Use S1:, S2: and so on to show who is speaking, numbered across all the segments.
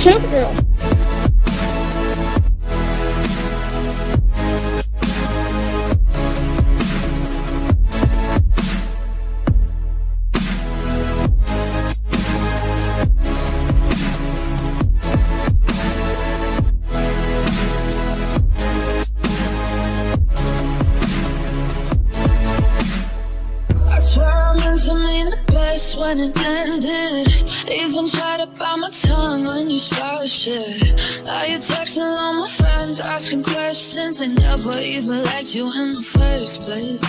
S1: choppergirl.
S2: When it ended, even tried to bite my tongue when you started shit. Now you're texting all my friends, asking questions. They never even liked you in the first place.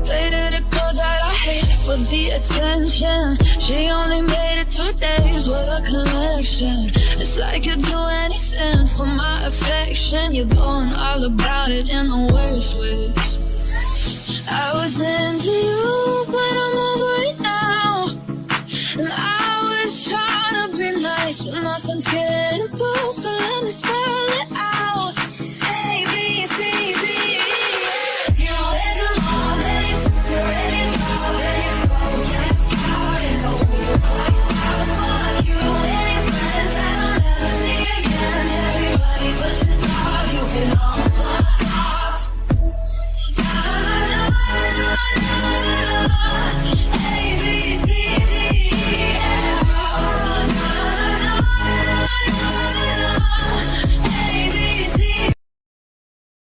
S2: Dated a girl that I hate for the attention. She only made it 2 days with a connection. It's like you'd do anything for my affection. You're going all about it in the worst ways. I was into you, but I'm over it now. And I was trying to be nice, but nothing's getting through, so let me spell it out. A, B, C, D, E, F. You know there's your mom, and your sister, and your child, and your clothes, and your scout, and your school, fuck you, and your friends that I'll never see again. Everybody but your dog, you can all fuck off. A, B, C, D, E, F. A, B, C.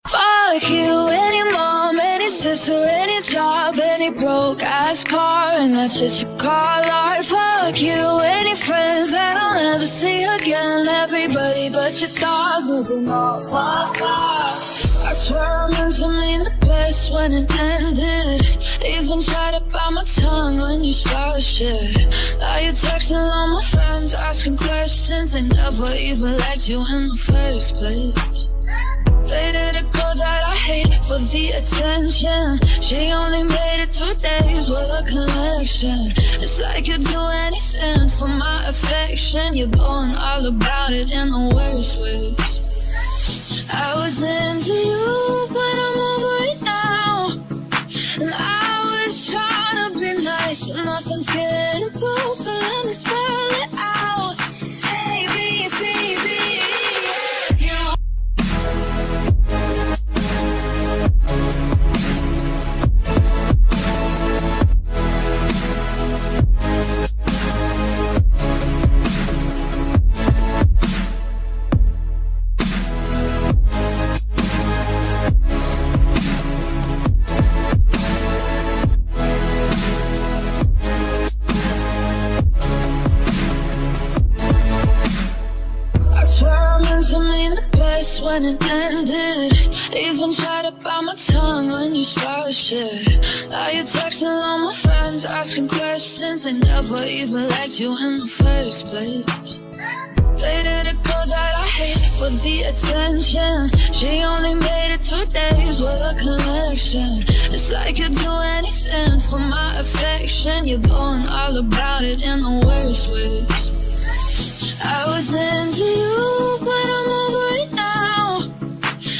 S2: Fuck you, any mom, any sister, any job, any broke ass car, and that's shit you call art. Fuck you, any friends that I'll never see again. Everybody but your dog, you can all fuck off. I swear I meant to mean the best when it ended. Even tried to bite my tongue when you started shit. Now you're texting all my friends, asking questions. They never even liked you in the first place. Dated a girl that I hate for the attention. She only made it 2 days with a connection. It's like you'd do anything for my affection. You're going all about it in the worst ways. I was into you, but I'm over it now. And I was trying to be nice, but nothing's getting through, so let me spell it out. A, B, C, D, E, F. You know. When it ended, even tried to bite my tongue when you started shit. Now you're texting all my friends, asking questions. They never even liked you in the first place. Dated a girl that I hate for the attention. She only made it 2 days with a connection. It's like you'd do anything for my affection. You're going all about it in the worst ways. I was into you, but I'm over it now.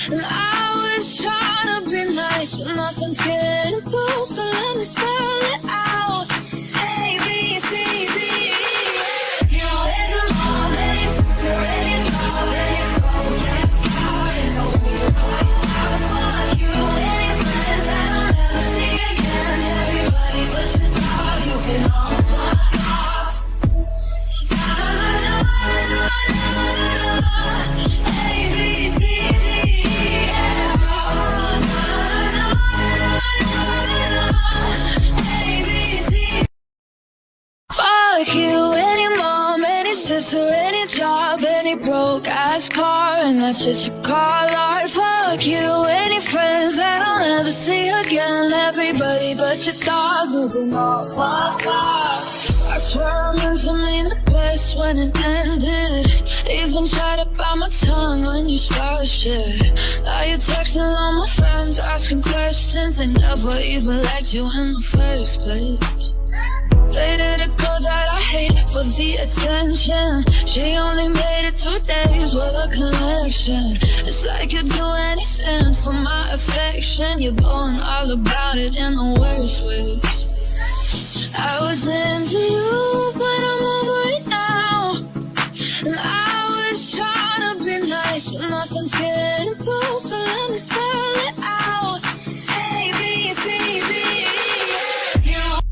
S2: And I was trying to be nice, but nothing's getting through, so let me spell it out. A, B, C, D, E, F. You know there's your mom, and your sister, and your job, and your clothes, and your scout, and your school, fuck you, and your friends that I'll never see again. Everybody but your dog, you can all fuck off. A, B, C, D, E, F. A, B, C. Fuck you, any mom, any sister, any job, any broke ass car, and that's shit you call art. Fuck you, any friends that I'll never see again. Everybody but your dog, you can all fuck off. I swear I meant to mean the best when it ended. Even tried to bite my tongue when you started shit. Now you're texting all my friends, asking questions. They never even liked you in the first place. Dated a girl that I hate for the attention. She only made it 2 days with a connection. It's like you'd do anything for my affection. You're going all about it in the worst ways. I was into you, but I'm over it now. And nothing's getting through, so let me spell it out. A, B, C, D, E, F.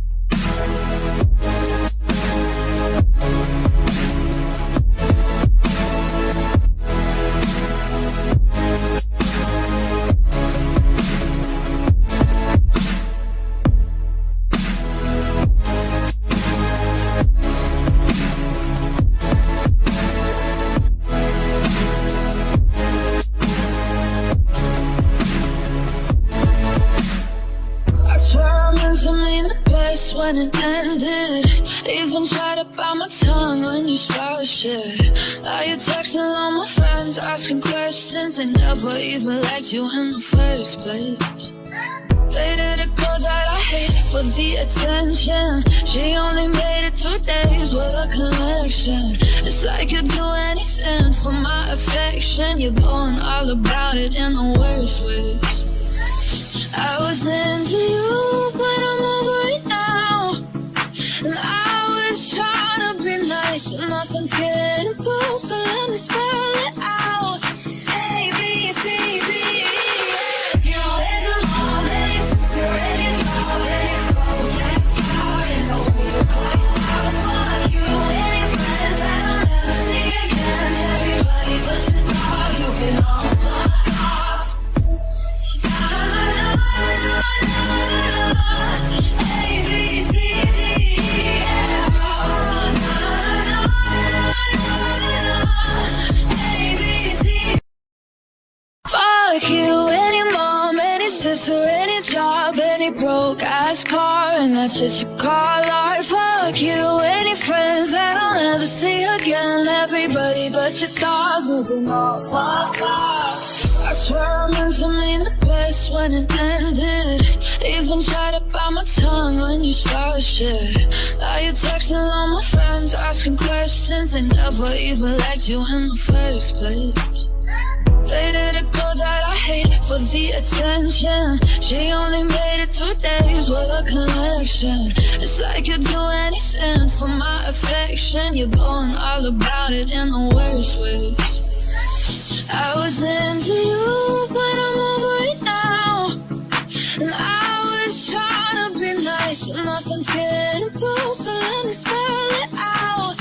S2: When it ended, even tried to bite my tongue when you started shit. Now you're texting all my friends, asking questions. They never even liked you in the first place. Dated a girl that I hate for the attention. She only made it 2 days with a connection. It's like you'd do anything for my affection. You're going all about it in the worst ways. I was into you, but I'm over it now. And I was trying to be nice, but nothing's getting through, so let me spell it out. A, B, C, D, E, F. You know, there's your mom, and your sister, and your job, and your clothes, and your car, and no super close. Fuck you and your friends that I'll never see again. Everybody but your dog, you can all fuck off. Fuck you, any mom, any sister, any job, any broke ass car, and that's just you call art. Fuck you, any friends that I'll never see again. Everybody but your dog, you can all fuck off. I swear I meant to mean the best when it ended. Even tried to bite my tongue when you started shit. Now you're texting all my friends, asking questions. They never even liked you in the first place. Dated a girl that I hate for the attention. She only made it 2 days with a connection. It's like you'd do anything for my affection. You're going all about it in the worst ways. I was into you, but I'm over it now. And I was trying to be nice, but nothing's getting through, so let me spell it out.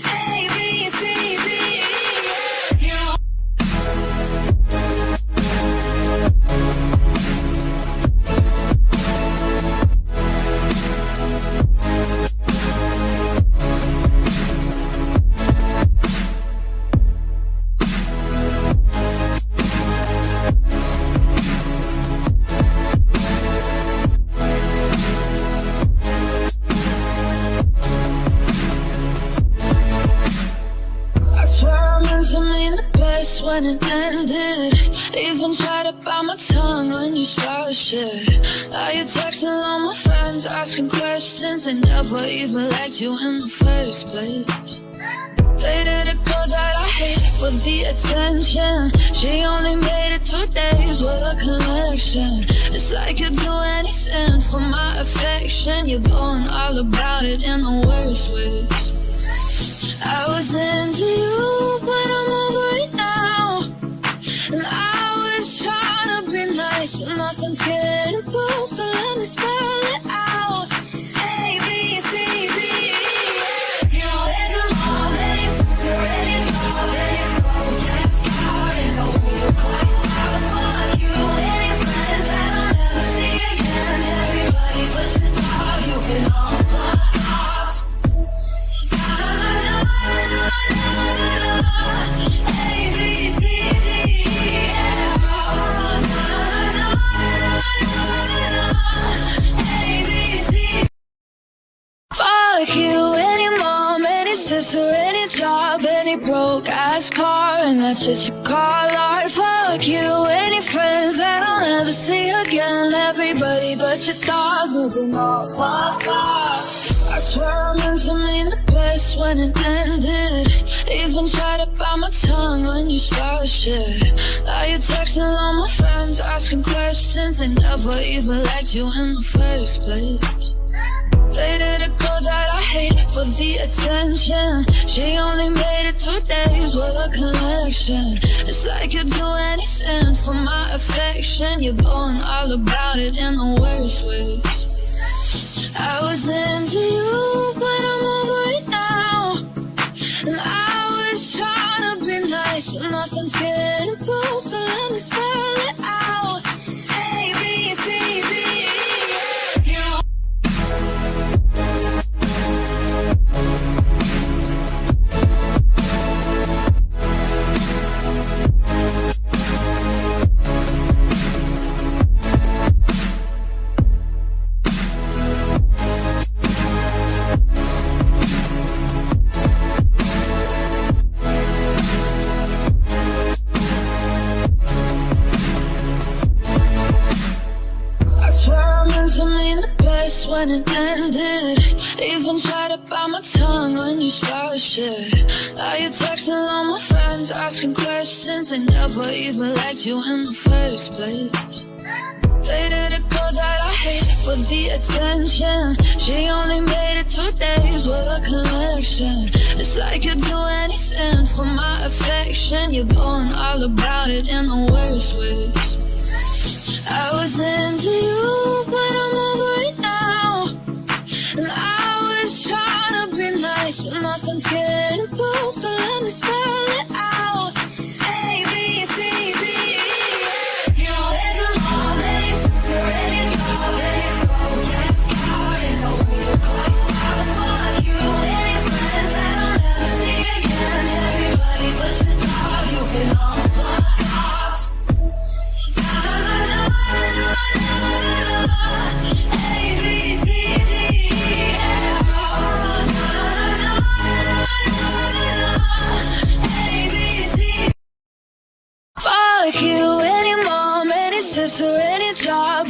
S2: A, B, C, D, E, F. You know. When it ended, even tried to bite my tongue when you started shit. Now you're texting all my friends, asking questions. They never even liked you in the first place. Dated a girl that I hate for the attention. She only made it 2 days with a connection. It's like you'd do anything for my affection. You're going all about it in the worst ways. I was into you, but I'm over it now. And I was trying to be nice, but nothing's getting through, so let me spell it out. A, B, C, D, E, F. You know, there's your mom, and your sister, and your job, and your clothes, and your car, and no super close. Fuck you and your friends that I'll never see again. Everybody but your dog, you can all fuck off. Fuck you, any mom, any sister, any job, any broke ass car, and that's just you call art. Fuck you, any friends that I'll never see again. Everybody but your dog, you can all fuck off. I swear I meant to mean the best when it ended. Even tried to bite my tongue when you started shit. Now you're texting all my friends, asking questions. They never even liked you in the first place. Dated a girl that I hate for the attention. She only made it 2 days with a connection. It's like you'd do anything for my affection. You're going all about it in the worst ways. I was into you, but I'm over it now. And I was trying to be nice, but nothing's getting through, so let me spell it out. A, B, C, D, E, F. When it ended, even tried to bite my tongue when you started shit. Now you're texting all my friends, asking questions. They never even liked you in the first place. Dated a girl that I hate for the attention. She only made it 2 days with a connection. It's like you'd do anything for my affection. You're going all about it in the worst ways. I was into you, but I'm over it now. And I was trying to be nice, but nothing's getting through, so let me spell it out. A, B, C, D, E, F. There's your mom, and your sister, and your dog, and your romance card. And no we're quite proud of fuck you and your friends that I'll never see again. Everybody but your dog, you can all fuck off. Fuck you, any mom, any sister, any job.